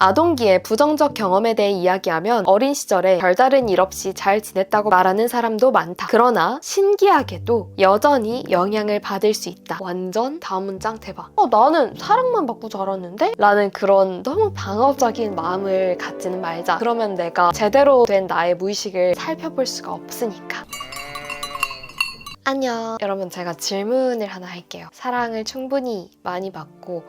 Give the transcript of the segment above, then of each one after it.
아동기의 부정적 경험에 대해 이야기하면 어린 시절에 별다른 일 없이 잘 지냈다고 말하는 사람도 많다. 그러나 신기하게도 여전히 영향을 받을 수 있다. 완전 다음 문장 대박. 나는 사랑만 받고 자랐는데? 라는 그런 너무 방어적인 마음을 갖지는 말자. 그러면 내가 제대로 된 나의 무의식을 살펴볼 수가 없으니까. 안녕. 여러분, 제가 질문을 하나 할게요. 사랑을 충분히 많이 받고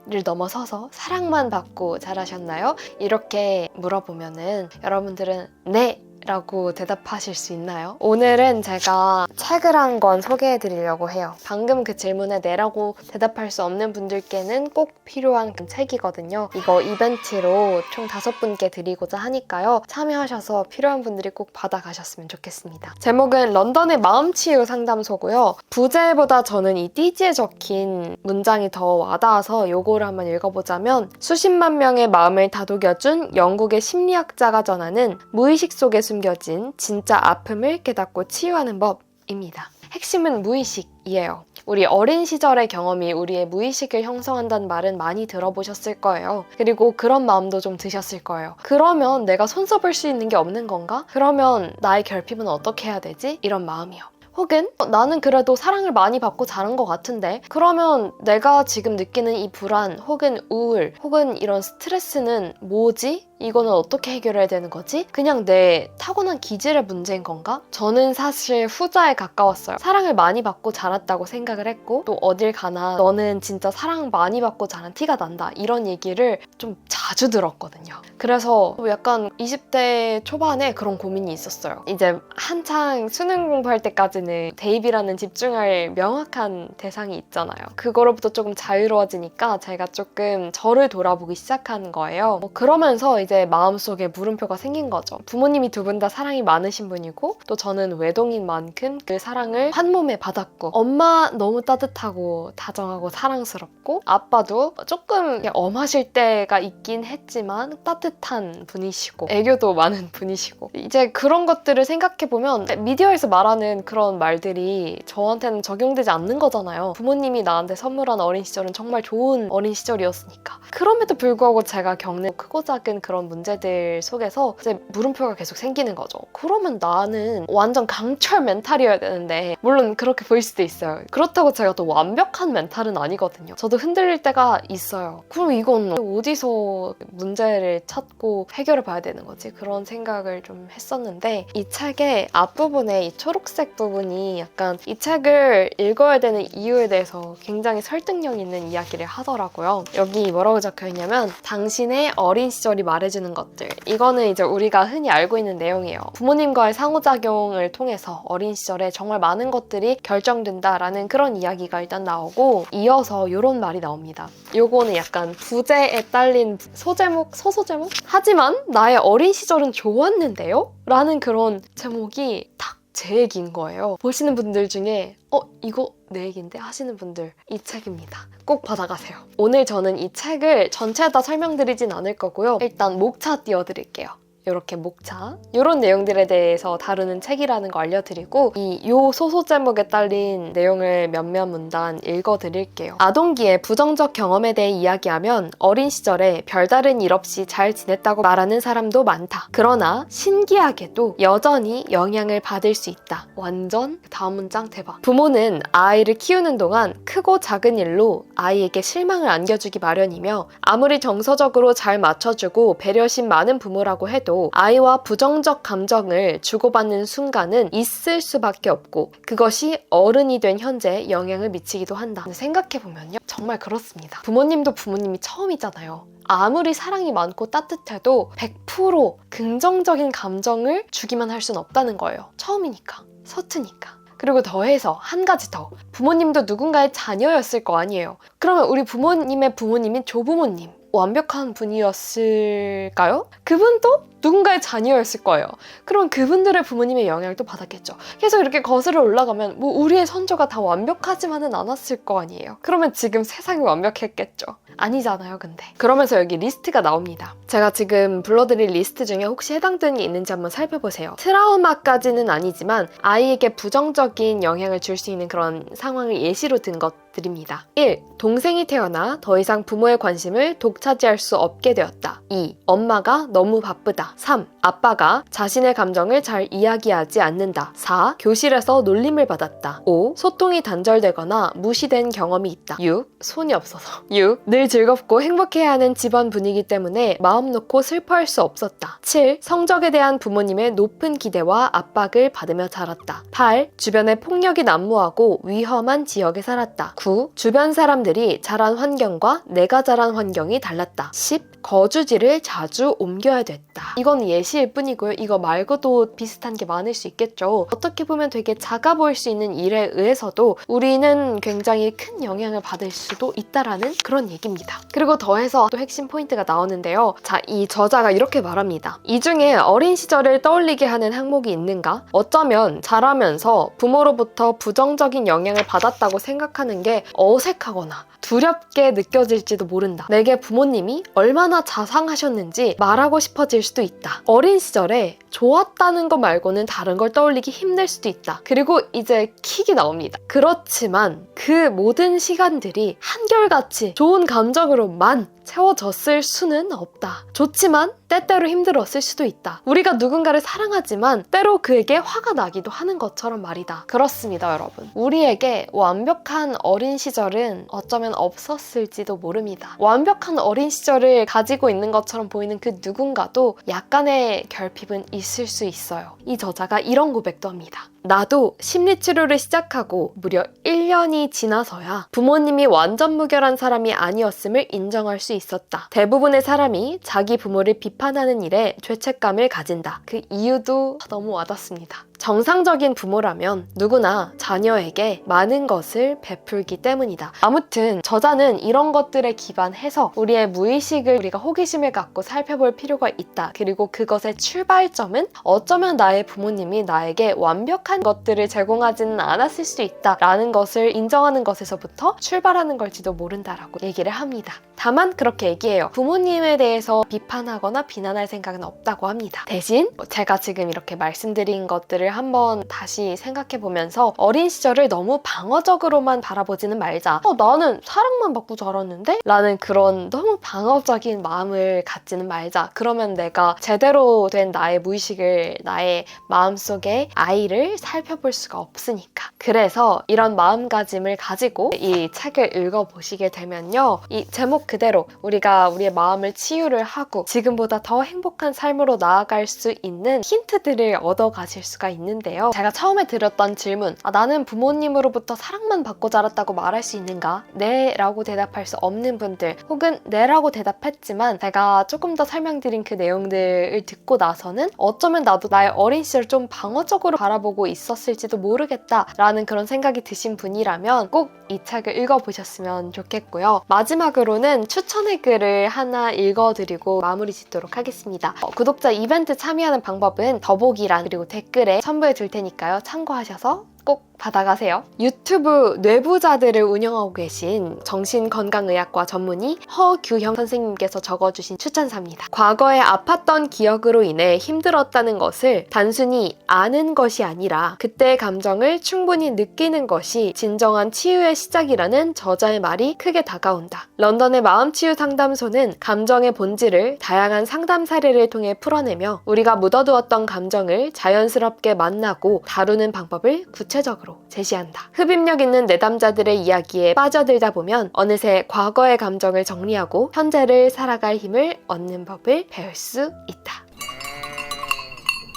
를 넘어서서 사랑만 받고 자라셨나요? 이렇게 물어보면은 여러분들은 네! 라고 대답하실 수 있나요? 오늘은 제가 책을 한 권 소개해 드리려고 해요. 방금 그 질문에 네라고 대답할 수 없는 분들께는 꼭 필요한 책이거든요. 이거 이벤트로 총 5분께 드리고자 하니까요. 참여하셔서 필요한 분들이 꼭 받아가셨으면 좋겠습니다. 제목은 런던의 마음치유 상담소고요. 부제보다 저는 이 띠지에 적힌 문장이 더 와닿아서 요거를 한번 읽어보자면, 수십만 명의 마음을 다독여준 영국의 심리학자가 전하는 무의식 속에 숨겨진 진짜 아픔을 깨닫고 치유하는 법입니다. 핵심은 무의식이에요. 우리 어린 시절의 경험이 우리의 무의식을 형성한다는 말은 많이 들어보셨을 거예요. 그리고 그런 마음도 좀 드셨을 거예요. 그러면 내가 손써볼 수 있는 게 없는 건가? 그러면 나의 결핍은 어떻게 해야 되지? 이런 마음이요. 혹은 나는 그래도 사랑을 많이 받고 자란 것 같은데, 그러면 내가 지금 느끼는 이 불안 혹은 우울 혹은 이런 스트레스는 뭐지? 이거는 어떻게 해결해야 되는 거지? 그냥 내 타고난 기질의 문제인 건가? 저는 사실 후자에 가까웠어요. 사랑을 많이 받고 자랐다고 생각을 했고, 또 어딜 가나 너는 진짜 사랑 많이 받고 자란 티가 난다, 이런 얘기를 좀 자주 들었거든요. 그래서 약간 20대 초반에 그런 고민이 있었어요. 이제 한창 수능 공부할 때까지는 대입이라는 집중할 명확한 대상이 있잖아요. 그거로부터 조금 자유로워지니까 제가 조금 저를 돌아보기 시작한 거예요. 그러면서 이제 마음속에 물음표가 생긴 거죠. 부모님이 두 분 다 사랑이 많으신 분이고, 또 저는 외동인 만큼 그 사랑을 한 몸에 받았고, 엄마 너무 따뜻하고 다정하고 사랑스럽고, 아빠도 조금 엄하실 때가 있긴 했지만 따뜻한 분이시고 애교도 많은 분이시고, 이제 그런 것들을 생각해보면 미디어에서 말하는 그런 말들이 저한테는 적용되지 않는 거잖아요. 부모님이 나한테 선물한 어린 시절은 정말 좋은 어린 시절이었으니까. 그럼에도 불구하고 제가 겪는 크고 작은 그런 문제들 속에서 이제 물음표가 계속 생기는 거죠. 그러면 나는 완전 강철 멘탈이어야 되는데, 물론 그렇게 보일 수도 있어요. 그렇다고 제가 또 완벽한 멘탈은 아니거든요. 저도 흔들릴 때가 있어요. 그럼 이건 어디서 문제를 찾고 해결해 봐야 되는 거지? 그런 생각을 좀 했었는데, 이 책의 앞부분에 이 초록색 부분이 약간 이 책을 읽어야 되는 이유에 대해서 굉장히 설득력 있는 이야기를 하더라고요. 여기 뭐라고 적혀있냐면, 당신의 어린 시절이 말해주는 것들. 이거는 이제 우리가 흔히 알고 있는 내용이에요. 부모님과의 상호작용을 통해서 어린 시절에 정말 많은 것들이 결정된다라는 그런 이야기가 일단 나오고, 이어서 이런 말이 나옵니다. 요거는 약간 부제에 딸린 소제목? 소소제목? 하지만 나의 어린 시절은 좋았는데요? 라는 그런 제목이 딱 제 얘기인 거예요. 보시는 분들 중에 이거 내 얘기인데 하시는 분들, 이 책입니다. 꼭 받아가세요. 오늘 저는 이 책을 전체 다 설명드리진 않을 거고요. 일단 목차 띄워드릴게요. 이렇게 목차, 이런 내용들에 대해서 다루는 책이라는 거 알려드리고, 요 소소 제목에 딸린 내용을 몇몇 문단 읽어드릴게요. 아동기의 부정적 경험에 대해 이야기하면 어린 시절에 별다른 일 없이 잘 지냈다고 말하는 사람도 많다. 그러나 신기하게도 여전히 영향을 받을 수 있다. 완전 다음 문장 대박. 부모는 아이를 키우는 동안 크고 작은 일로 아이에게 실망을 안겨주기 마련이며, 아무리 정서적으로 잘 맞춰주고 배려심 많은 부모라고 해도 아이와 부정적 감정을 주고받는 순간은 있을 수밖에 없고, 그것이 어른이 된 현재 영향을 미치기도 한다. 생각해보면요, 정말 그렇습니다. 부모님도 부모님이 처음이잖아요. 아무리 사랑이 많고 따뜻해도 100% 긍정적인 감정을 주기만 할 수는 없다는 거예요. 처음이니까, 서투니까. 그리고 더해서 한 가지 더, 부모님도 누군가의 자녀였을 거 아니에요. 그러면 우리 부모님의 부모님인 조부모님, 완벽한 분이었을까요? 그분도 누군가의 자녀였을 거예요. 그럼 그분들의 부모님의 영향을 또 받았겠죠. 계속 이렇게 거슬러 올라가면 뭐 우리의 선조가 다 완벽하지만은 않았을 거 아니에요. 그러면 지금 세상이 완벽했겠죠. 아니잖아요, 근데. 그러면서 여기 리스트가 나옵니다. 제가 지금 불러드릴 리스트 중에 혹시 해당되는 게 있는지 한번 살펴보세요. 트라우마까지는 아니지만 아이에게 부정적인 영향을 줄 수 있는 그런 상황을 예시로 든 것들입니다. 1. 동생이 태어나 더 이상 부모의 관심을 독차지할 수 없게 되었다. 2. 엄마가 너무 바쁘다. 3. 아빠가 자신의 감정을 잘 이야기하지 않는다. 4. 교실에서 놀림을 받았다. 5. 소통이 단절되거나 무시된 경험이 있다. 6. 손이 없어서. 6. 늘 즐겁고 행복해야 하는 집안 분위기 때문에 마음 놓고 슬퍼할 수 없었다. 7. 성적에 대한 부모님의 높은 기대와 압박을 받으며 자랐다. 8. 주변에 폭력이 난무하고 위험한 지역에 살았다. 9. 주변 사람들이 자란 환경과 내가 자란 환경이 달랐다. 10. 거주지를 자주 옮겨야 됐다. 이건 예시일 뿐이고요. 이거 말고도 비슷한 게 많을 수 있겠죠. 어떻게 보면 되게 작아 보일 수 있는 일에 의해서도 우리는 굉장히 큰 영향을 받을 수도 있다라는 그런 얘기입니다. 그리고 더해서 또 핵심 포인트가 나오는데요. 자, 이 저자가 이렇게 말합니다. 이 중에 어린 시절을 떠올리게 하는 항목이 있는가? 어쩌면 자라면서 부모로부터 부정적인 영향을 받았다고 생각하는 게 어색하거나 두렵게 느껴질지도 모른다. 내게 부모님이 얼마나 자상하셨는지 말하고 싶어질 수도 있다. 어린 시절에 좋았다는 것 말고는 다른 걸 떠올리기 힘들 수도 있다. 그리고 이제 킥이 나옵니다. 그렇지만 그 모든 시간들이 한결같이 좋은 감정으로만 채워졌을 수는 없다. 좋지만 때때로 힘들었을 수도 있다. 우리가 누군가를 사랑하지만 때로 그에게 화가 나기도 하는 것처럼 말이다. 그렇습니다, 여러분. 우리에게 완벽한 어린 시절은 어쩌면 없었을지도 모릅니다. 완벽한 어린 시절을 가지고 있는 것처럼 보이는 그 누군가도 약간의 결핍은 있을 수 있어요. 이 저자가 이런 고백도 합니다. 나도 심리치료를 시작하고 무려 1년이 지나서야 부모님이 완전 무결한 사람이 아니었음을 인정할 수 있었다. 대부분의 사람이 자기 부모를 비판하는 일에 죄책감을 가진다. 그 이유도 너무 와닿습니다. 정상적인 부모라면 누구나 자녀에게 많은 것을 베풀기 때문이다. 아무튼 저자는 이런 것들에 기반해서 우리의 무의식을 우리가 호기심을 갖고 살펴볼 필요가 있다. 그리고 그것의 출발점은 어쩌면 나의 부모님이 나에게 완벽한 것들을 제공하지는 않았을 수도 있다 라는 것을 인정하는 것에서부터 출발하는 걸지도 모른다라고 얘기를 합니다. 다만 그렇게 얘기해요. 부모님에 대해서 비판하거나 비난할 생각은 없다고 합니다. 대신 제가 지금 이렇게 말씀드린 것들을 한번 다시 생각해보면서 어린 시절을 너무 방어적으로만 바라보지는 말자. 나는 사랑만 받고 자랐는데? 라는 그런 너무 방어적인 마음을 갖지는 말자. 그러면 내가 제대로 된 나의 무의식을, 나의 마음속에 아이를 살펴볼 수가 없으니까. 그래서 이런 마음가짐을 가지고 이 책을 읽어보시게 되면요. 이 제목 그대로 우리가 우리의 마음을 치유를 하고 지금보다 더 행복한 삶으로 나아갈 수 있는 힌트들을 얻어가실 수가 있는데요. 제가 처음에 드렸던 질문, 나는 부모님으로부터 사랑만 받고 자랐다고 말할 수 있는가? 네 라고 대답할 수 없는 분들, 혹은 네 라고 대답했지만 제가 조금 더 설명드린 그 내용들을 듣고 나서는 어쩌면 나도 나의 어린 시절 좀 방어적으로 바라보고 있었을지도 모르겠다 라는 그런 생각이 드신 분이라면 꼭 이 책을 읽어보셨으면 좋겠고요. 마지막으로는 추천의 글을 하나 읽어드리고 마무리 짓도록 하겠습니다. 구독자 이벤트 참여하는 방법은 더보기란 그리고 댓글에 첨부해 둘 테니까요. 참고하셔서 꼭 받아가세요. 유튜브 뇌부자들을 운영하고 계신 정신건강의학과 전문의 허규형 선생님께서 적어주신 추천사입니다. 과거에 아팠던 기억으로 인해 힘들었다는 것을 단순히 아는 것이 아니라 그때의 감정을 충분히 느끼는 것이 진정한 치유의 시작이라는 저자의 말이 크게 다가온다. 런던의 마음치유 상담소는 감정의 본질을 다양한 상담 사례를 통해 풀어내며 우리가 묻어두었던 감정을 자연스럽게 만나고 다루는 방법을 구체적으로 제시한다. 흡입력 있는 내담자들의 이야기에 빠져들다 보면 어느새 과거의 감정을 정리하고 현재를 살아갈 힘을 얻는 법을 배울 수 있다.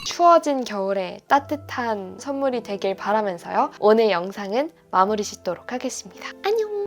추워진 겨울에 따뜻한 선물이 되길 바라면서요. 오늘 영상은 마무리 짓도록 하겠습니다. 안녕!